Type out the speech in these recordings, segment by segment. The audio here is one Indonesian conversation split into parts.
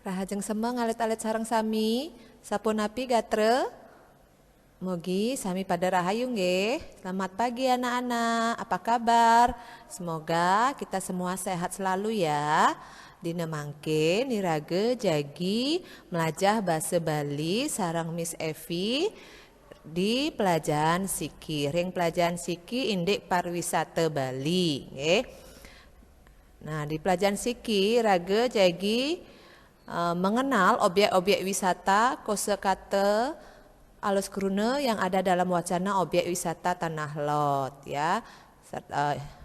Rahajeng semeng alit-alit sareng sami, sapunapi gatre. Mugi sami pada rahayu nggih. Selamat pagi anak-anak, apa kabar? Semoga kita semua sehat selalu ya. Dina mangke nirage jagi melajah bahasa Bali sarang Miss Evi di pelajaran Siki. Ring pelajaran Siki Indik Pariwisata Bali nggih. Nah, di pelajaran Siki rage jagi mengenal objek-objek wisata kosakata alus krune yang ada dalam wacana objek wisata Tanah Lot ya,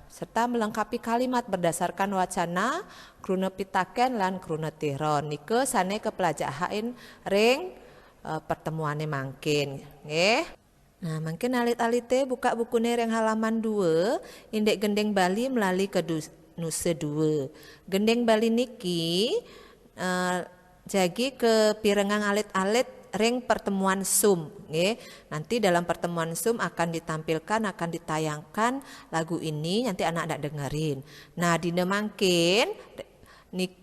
serta melengkapi kalimat berdasarkan wacana krune pitaken lan krune tiron nike sane kepelajaran ring pertemuane mangkin nggih. Nah, mungkin alit-alite buka bukune ring halaman 2 Indek Gendeng Bali melalui ke Nusa 2. Gendeng Bali niki jagi ke pirengang alit-alit ring pertemuan Zoom nggih. Nanti dalam pertemuan Zoom akan ditampilkan, akan ditayangkan lagu ini, nanti anak-anak dengerin. Nah, dina mangkin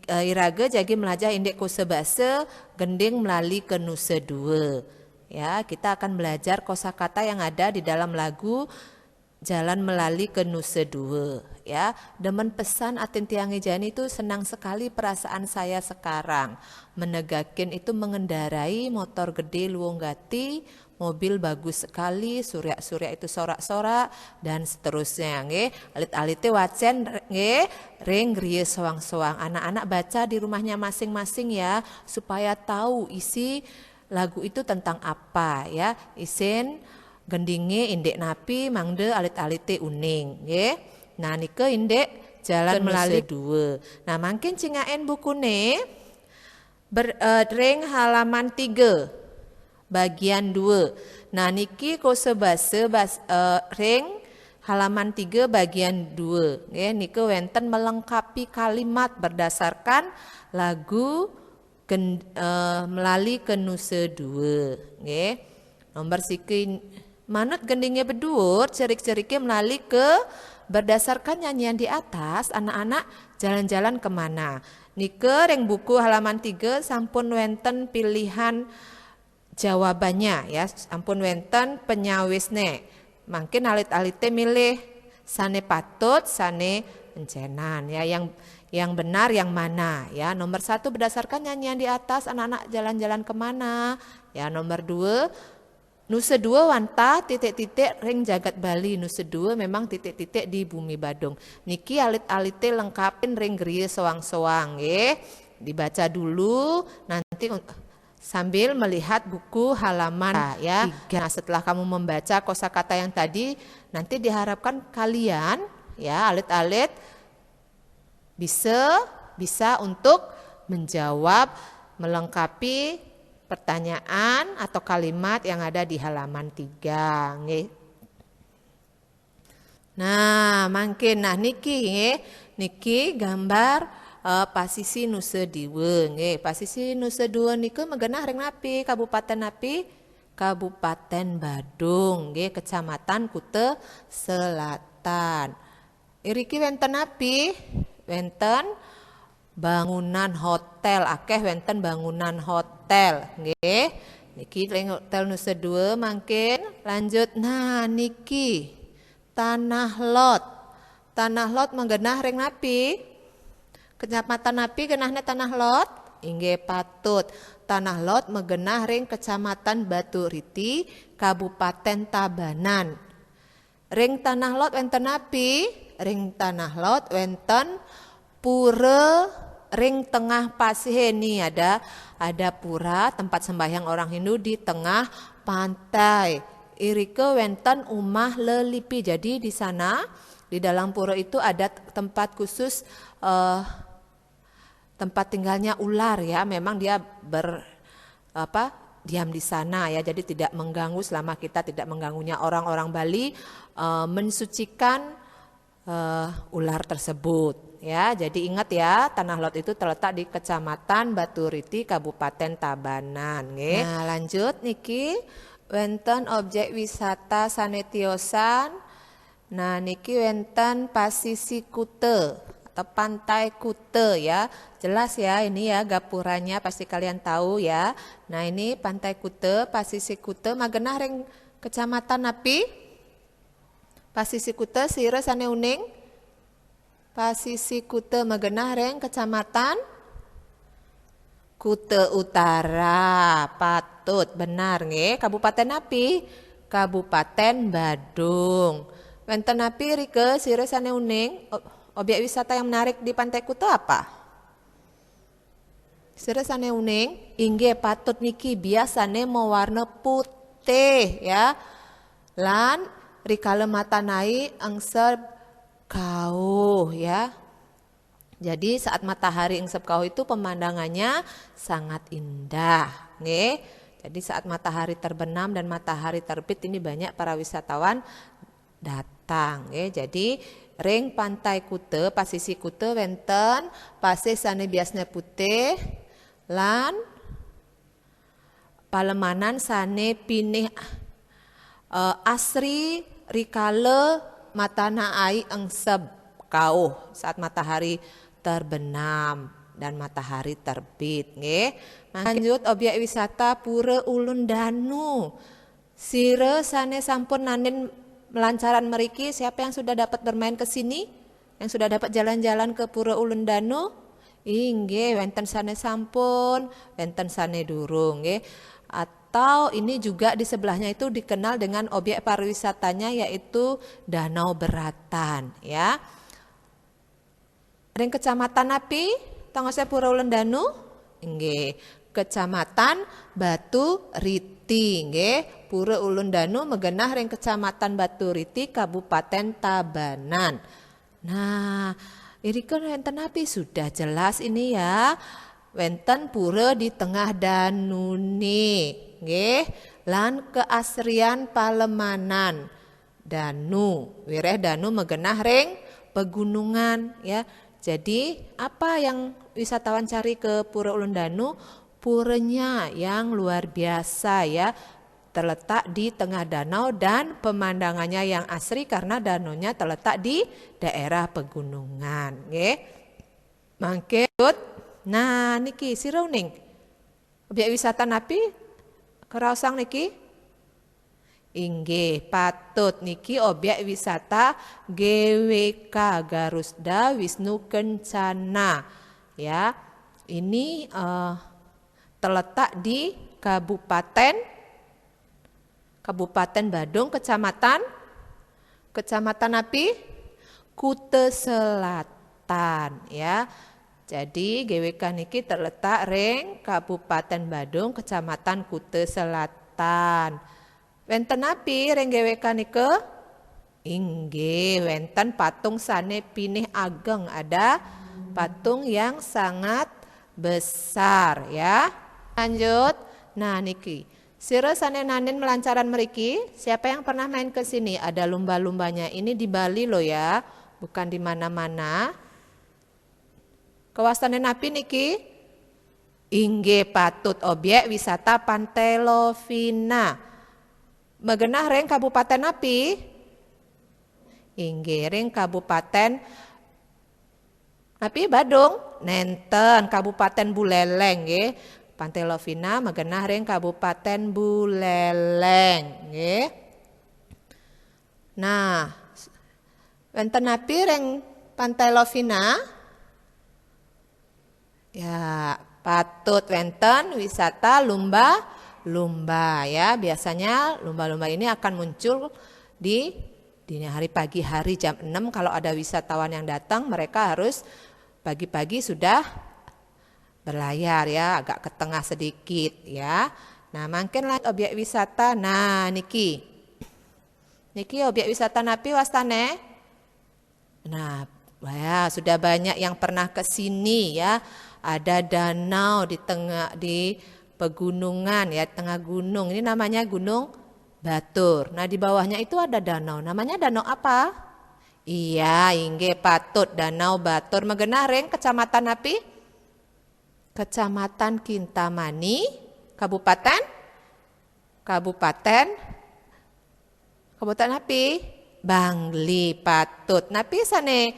irage jagi melajah indek kosebasa gendeng melalui ke Nusa 2. Ya, kita akan belajar kosakata yang ada di dalam lagu Jalan Melalui ke Nusa 2 ya. Demen pesan Atin Tiangi Jani itu senang sekali perasaan saya sekarang. Menegakin itu mengendarai motor gede luwonggati, mobil bagus sekali, surya-surya itu sorak-sorak dan seterusnya nggih. Alit-alite wacen nggih ring griye soang-soang. Anak-anak baca di rumahnya masing-masing ya supaya tahu isi lagu itu tentang apa ya. Isin gendinge indek napi mangde alit-alite uning nggih. Nah nike indek Jalan Melalui 2. Nah mungkin cingaen bukune ring halaman 3 bagian 2. Nah niki kosebasa ring halaman 3 bagian 2 nggih. Nike wenten melengkapi kalimat berdasarkan lagu Melalui ke Nusa 2 nggih. Nomor siki manut gendingnya bedur, cerik-ceriknya melalui ke berdasarkan nyanyian di atas, anak-anak jalan-jalan kemana. Nike ring buku halaman 3 sampun wenten pilihan jawabannya ya, sampun wenten penyawisne. Mungkin alit-alite milih sane patut, sane encenan ya, yang benar yang mana ya. Nomor 1 berdasarkan nyanyian di atas, anak-anak jalan-jalan kemana ya. Nomor 2 Nusa 2 wanta titik-titik ring jagat Bali. Nusa 2 memang titik-titik di bumi Badung. Niki alit-alite lengkapin ring griye soang-soang nggih. Dibaca dulu nanti sambil melihat buku halaman ya. Nah, setelah kamu membaca kosakata yang tadi, nanti diharapkan kalian ya alit-alit bisa untuk menjawab melengkapi pertanyaan atau kalimat yang ada di halaman 3 nggih. Nah, mangkin niki nggih. Niki gambar pasisi Nusa 2 nggih. Pasisi Nusa 2 niku megenah ring napi? Kabupaten napi? Kabupaten Badung nggih, Kecamatan Kute Selatan. Iriki wenten napi? Wenten bangunan hotel, akeh wenten bangunan hotel nggih. Niki hotel Nusa 2 mangkin lanjut. Nah niki Tanah Lot. Tanah Lot menggenah ring napi? Kecamatan napi genahnya Tanah Lot? Inggih patut. Tanah Lot menggenah ring Kecamatan Baturiti, Kabupaten Tabanan. Ring Tanah Lot wenten napi? Ring Tanah Lot wenten pura ring tengah pasih ini ada pura tempat sembahyang orang Hindu di tengah pantai. Irike wenten umah lelipi. Jadi di sana di dalam pura itu ada tempat khusus tempat tinggalnya ular ya. Memang dia diam di sana ya. Jadi tidak mengganggu selama kita tidak mengganggunya. Orang-orang Bali mensucikan ular tersebut. Ya, jadi ingat ya, Tanah Lot itu terletak di Kecamatan Baturiti, Kabupaten Tabanan. Nggih. Nah, lanjut niki wenten objek wisata sanetiosan. Nah, niki wenten Pasisi Kute. atau Pantai Kute ya. Jelas ya ini ya gapuranya pasti kalian tahu ya. Nah ini Pantai Kute, Pasisi Kute, magenah reng kecamatan api? Pasisi Kute sire sane uning. Pasisi Kute magenah reng kecamatan Kute Utara. Patut benar nggih. Kabupaten api? Kabupaten Badung. Wenten api rike sire sane uning. Objek wisata yang menarik di Pantai Kute apa? Sire sane uning, inggih patut niki biasane mewarna putih ya. Lan rikale matanai angsep kauh ya. Jadi saat matahari angsep kauh itu pemandangannya sangat indah, nggih. Jadi saat matahari terbenam dan matahari terbit ini banyak para wisatawan datang ya. Jadi ring Pantai Kute, Pasisi Kute wenten pasir sane biasanya putih lan palemanan sane pinih asri rikale matana ai engseb kauh saat matahari terbenam dan matahari terbit nggih. Lanjut objek wisata Pura Ulun Danu. Sire sane sampun nanin melancaran meriki, siapa yang sudah dapat bermain ke sini? Yang sudah dapat jalan-jalan ke Pura Ulun Danu? Inggih, wenten sane sampun, wenten sane durung nggih. Atau ini juga di sebelahnya itu dikenal dengan objek pariwisatanya yaitu Danau Beratan ya. Ring kecamatan api? Tangose Pura Ulun Danu? Inggih, Kecamatan Batu Riti nggih. Pura Ulun Danu megenah ring Kecamatan Batu Riti Kabupaten Tabanan. Nah, irikeun wenten api sudah jelas ini ya. Wenten pura di tengah danune nggih. Lan keasrian Palemanan. Danu, wireh Danu megenah ring pegunungan ya. Jadi apa yang wisatawan cari ke Pura Ulun Danu? Puranya yang luar biasa ya. Terletak di tengah danau dan pemandangannya yang asri karena danaunya terletak di daerah pegunungan nggih. Mangke nah niki sirauning. Objek wisata napi keraosang niki? Inggih patut niki objek wisata GWK Garusda Wisnu Kencana ya. Ini terletak di Kabupaten Badung, Kecamatan api? Kute Selatan ya. Jadi GWK niki terletak ring Kabupaten Badung, Kecamatan Kute Selatan. Wenten api ring GWK nike? Inggih, wenten patung sane pinih ageng, ada patung yang sangat besar ya. Lanjut. Nah niki. Sire sane nanin melancaran meriki, siapa yang pernah main ke sini? Ada lumba-lumbanya. Ini di Bali loh ya, bukan di mana-mana. Kawasan napi niki? Inggih patut objek wisata Pantai Lovina. Megenah ring Kabupaten api? Inggih ring Kabupaten api Badung. Nenten Kabupaten Buleleng nggih. Pantai Lovina megenah ring Kabupaten Buleleng nggih. Nah, wenten api ring Pantai Lovina? Ya, patut wenten wisata lumba ya. Biasanya lumba-lumba ini akan muncul di dini hari, pagi hari jam 6. Kalau ada wisatawan yang datang, mereka harus pagi-pagi sudah berlayar ya, agak ke tengah sedikit ya. Nah, makin lain objek wisata. Nah, niki objek wisata napi wastane. Nah, ya sudah banyak yang pernah ke sini ya. Ada danau di pegunungan ya, tengah gunung. Ini namanya Gunung Batur. Nah, di bawahnya itu ada danau. Namanya danau apa? Iya, inggih patut Danau Batur. Megenah ring Kecamatan api? Kecamatan Kintamani, Kabupaten api? Bangli patut. Napi sane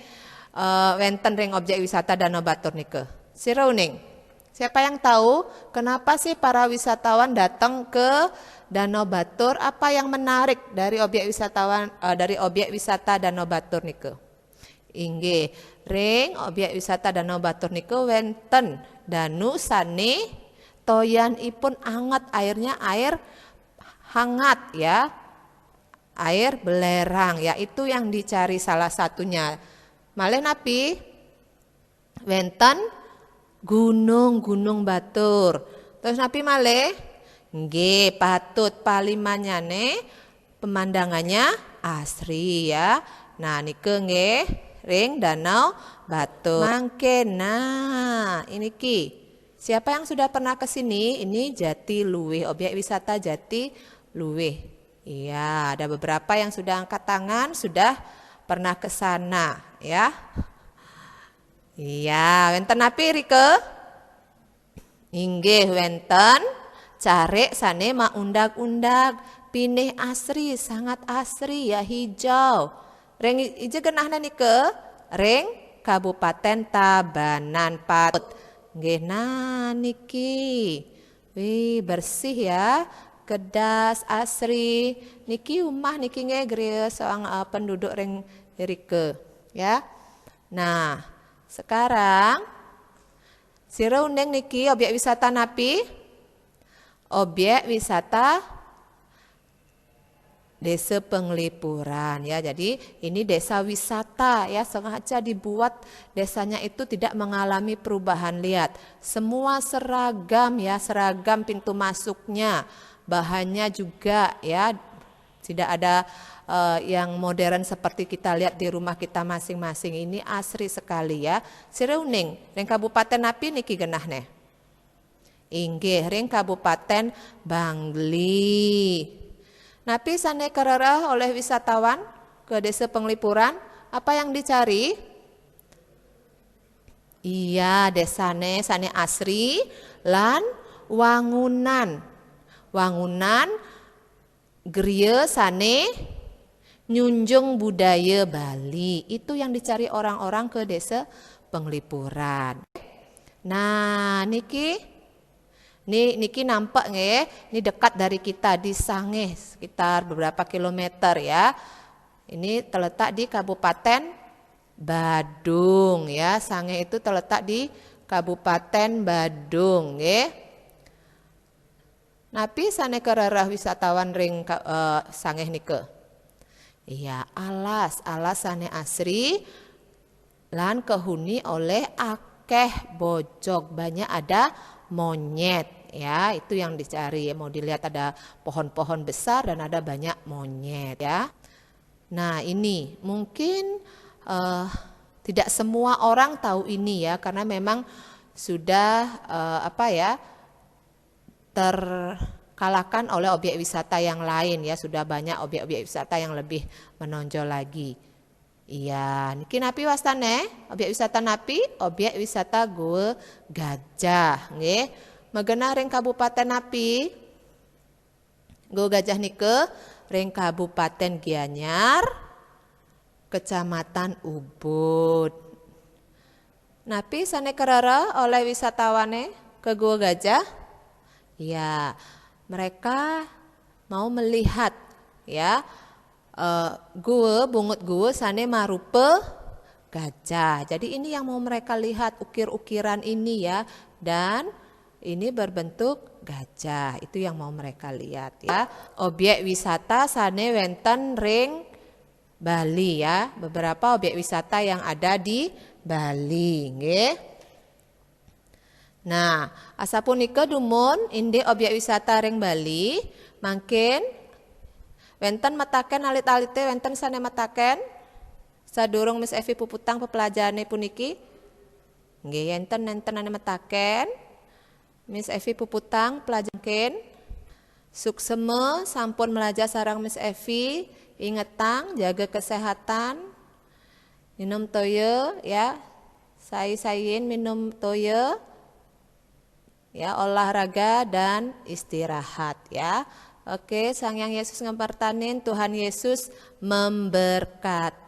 wenten ring objek wisata Danau Batur nike? Sirauning. Siapa yang tahu kenapa sih para wisatawan datang ke Danau Batur? Apa yang menarik dari objek wisata Danau Batur nike? Inggih, ring objek wisata Danau Batur nike wenten danu sane toyanipun anget, airnya air hangat ya. Air belerang ya, itu yang dicari salah satunya. Malih napi wenten gunung batur. Terus napi malih nggih patut palimanyane pemandangannya asri ya. Nah nike nggih ring Danau Batur. Mangke nah ini ki. Siapa yang sudah pernah ke sini? Ini Jati Luwih, objek wisata Jati Luwih. Iya, ada beberapa yang sudah angkat tangan, sudah pernah ke sana, ya. Iya, wenten api Rike? Inggih wenten cari sane maundag-undag, pinih asri, sangat asri ya, hijau. Ring ijo genahna nike, ring Kabupaten Tabanan Patut. Nggih nah niki. Wih, bersih ya. Kedas asri niki umah niki ngegre seorang penduduk ring Rike ya. Nah sekarang sirauneng niki objek wisata napi, objek wisata Desa Penglipuran ya. Jadi ini desa wisata ya, sengaja dibuat desanya itu tidak mengalami perubahan. Lihat semua seragam ya, seragam pintu masuknya. Bahannya juga ya tidak ada yang modern seperti kita lihat di rumah kita masing-masing. Ini asri sekali ya. Sireuning ring Kabupaten napi niki genahne? Inggih ring Kabupaten Bangli. Napi sane kerereh oleh wisatawan ke Desa Penglipuran, apa yang dicari? Iya, desane sane asri lan wangunan. Wangunan griya sane nyunjung budaya Bali. Itu yang dicari orang-orang ke Desa Penglipuran. Nah, niki nampak nggih, ini dekat dari kita di Sangeh, sekitar beberapa kilometer ya. Ini terletak di Kabupaten Badung ya. Sangeh itu terletak di Kabupaten Badung nggih. Napi sane kererah wisatawan ring Sangeh nike. Iya, alas sane asri lan kehuni oleh akeh bojog, banyak ada monyet ya, itu yang dicari. Mau dilihat ada pohon-pohon besar dan ada banyak monyet ya. Nah, ini mungkin tidak semua orang tahu ini ya, karena memang sudah terkalahkan oleh objek wisata yang lain ya, sudah banyak objek-objek wisata yang lebih menonjol lagi. Iya, niki napi wastane, objek wisata napi, objek wisata Gua Gajah nggih. Megenah ring Kabupaten napi? Gua Gajah nike ring Kabupaten Gianyar, Kecamatan Ubud. Napi sane kerara oleh wisatawane ke Gua Gajah? Ya, mereka mau melihat ya bungut gua sane marupe gajah. Jadi ini yang mau mereka lihat, ukir-ukiran ini ya, dan ini berbentuk gajah. Itu yang mau mereka lihat ya. Objek wisata sane wenten ring Bali ya. Beberapa objek wisata yang ada di Bali nggih. Nah, asapunika dumun indi objek wisata ring Bali, mangkin wenten metaken alit-alite wenten sane metaken sadurung Miss Evi puputang pepelajarane puniki. Nggih enten ane metaken. Miss Evi puputang pelajaran sukseme sampun melajar sarang Miss Evi, ingetang jaga kesehatan. Minum toyo ya. Sayin minum toyo. Ya, olahraga dan istirahat ya. Oke, Sang Hyang Yesus ngempartanin, Tuhan Yesus memberkati.